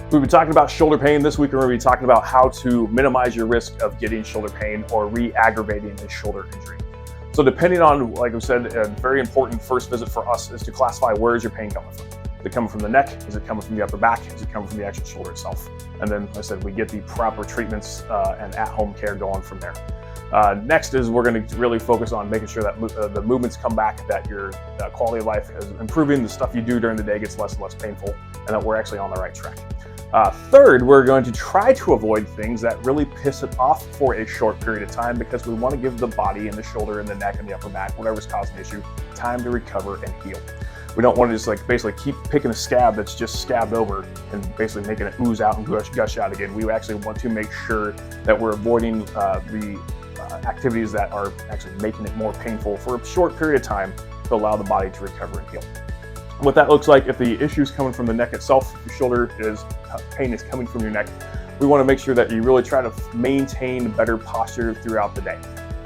We've been talking about shoulder pain. This week we're going to be talking about how to minimize your risk of getting shoulder pain or re-aggravating a shoulder injury. So depending on, like I said, a very important first visit for us is to classify where is your pain coming from. Is it coming from the neck? Is it coming from the upper back? Is it coming from the actual shoulder itself? And then, like I said, we get the proper treatments and at-home care going from there. Next is we're going to really focus on making sure that the movements come back, that your quality of life is improving, the stuff you do during the day gets less and less painful, and that we're actually on the right track. Third, we're going to try to avoid things that really piss it off for a short period of time, because we want to give the body and the shoulder and the neck and the upper back, whatever's causing the issue, time to recover and heal. We don't want to just basically keep picking a scab that's just scabbed over and basically making it ooze out and gush out again. We actually want to make sure that we're avoiding the activities that are actually making it more painful for a short period of time to allow the body to recover and heal. What that looks like, if the issue is coming from the neck itself, if your shoulder pain is coming from your neck, we want to make sure that you really try to maintain better posture throughout the day.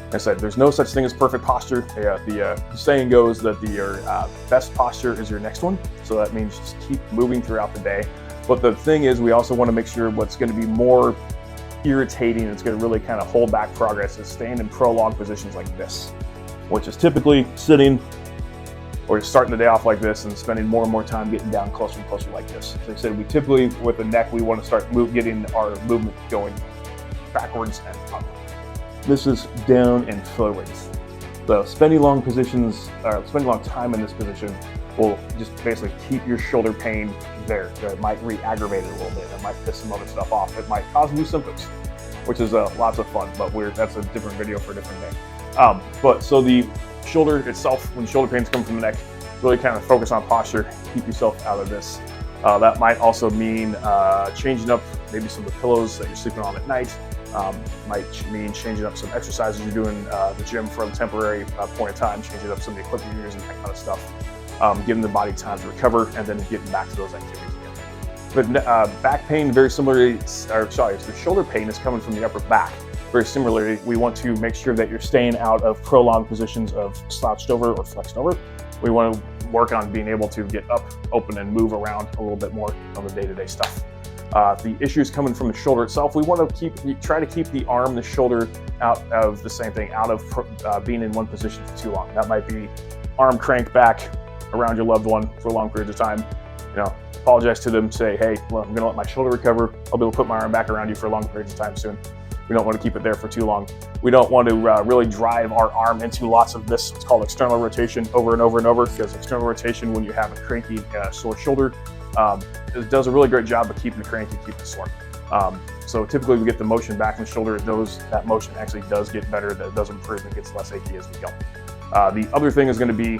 Like I said, there's no such thing as perfect posture. The saying goes that your best posture is your next one. So that means just keep moving throughout the day. But the thing is, we also want to make sure what's going to be more irritating, it's going to really kind of hold back progress, is staying in prolonged positions like this, which is typically sitting, or just starting the day off like this and spending more and more time getting down closer and closer like this. So I said, we typically, with the neck, we want to start getting our movement going backwards and up. This is down and forwards. So spending long time in this position will just basically keep your shoulder pain there. It might re-aggravate it a little bit. It might piss some other stuff off. It might cause new symptoms, which is lots of fun, but that's a different video for a different day. So the shoulder itself, when shoulder pains come from the neck, really kind of focus on posture, keep yourself out of this. That might also mean changing up maybe some of the pillows that you're sleeping on at night. Might mean changing up some exercises you're doing the gym for a temporary point of time, changing up some of the equipment you're using, that kind of stuff. Giving the body time to recover and then getting back to those activities again. But back pain, very similarly, the shoulder pain is coming from the upper back. Very similarly, we want to make sure that you're staying out of prolonged positions of slouched over or flexed over. We want to work on being able to get up, open, and move around a little bit more on the day-to-day stuff. The issues coming from the shoulder itself, we want to try to keep the arm, the shoulder out of the same thing, out of being in one position for too long. That might be arm cranked back around your loved one for long periods of time. Apologize to them, say, hey, well, I'm going to let my shoulder recover. I'll be able to put my arm back around you for long periods of time soon. We don't want to keep it there for too long. We don't want to really drive our arm into lots of this, it's called external rotation, over and over and over, because external rotation, when you have a cranky, sore shoulder, it does a really great job of keeping it cranky, keeping it sore. So typically we get the motion back in the shoulder, that motion actually does get better, that does improve, and gets less achy as we go. The other thing is going to be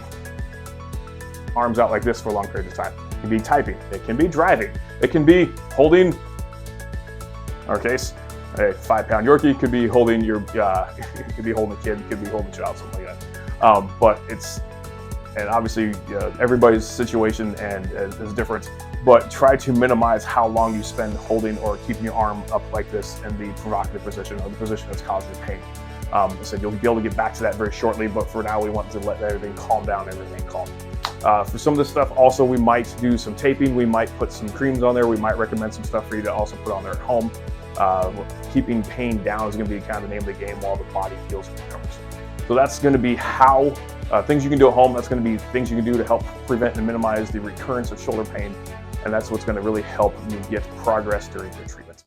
arms out like this for long periods of time. It can be typing, it can be driving, it can be holding, in our case, a 5-pound Yorkie, could be holding it could be holding a kid, it could be holding a child, something like that. And obviously everybody's situation is different, but try to minimize how long you spend holding or keeping your arm up like this in the provocative position, or the position that's causing pain. I said you'll be able to get back to that very shortly, but for now we want to let everything calm down and remain calm. For some of this stuff also, we might do some taping, we might put some creams on there, we might recommend some stuff for you to also put on there at home. Keeping pain down is going to be kind of the name of the game while the body heals and recovers. So that's going to be how things you can do at home. That's going to be things you can do to help prevent and minimize the recurrence of shoulder pain, and that's what's going to really help you get progress during your treatment.